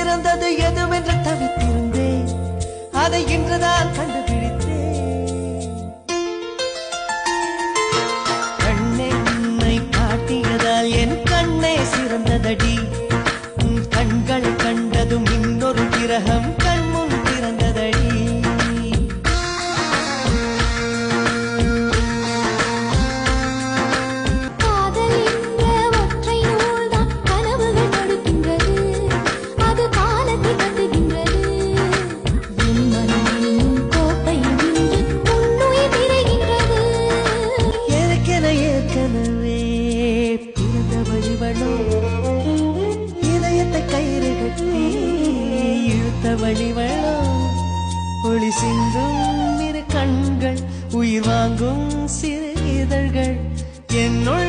சிறந்தது எதுவென்று தவித்திருந்தேன், அதை இன்றுதான் கண்டுபிடித்தேன். கண்ணென்னை காட்டியதால் என் கண்ணே சிறந்ததடி. கண்களை கண்டதும் இன்னொரு கிரகம் கண்முன் திறந்ததடி. இதயத்தை கயிறு கட்டி இழுத்த வழிவளோ, ஒளி சிந்தும் இரு கண்கள், உயிர் வாங்கும் சிறு இதழ்கள், என்னுள்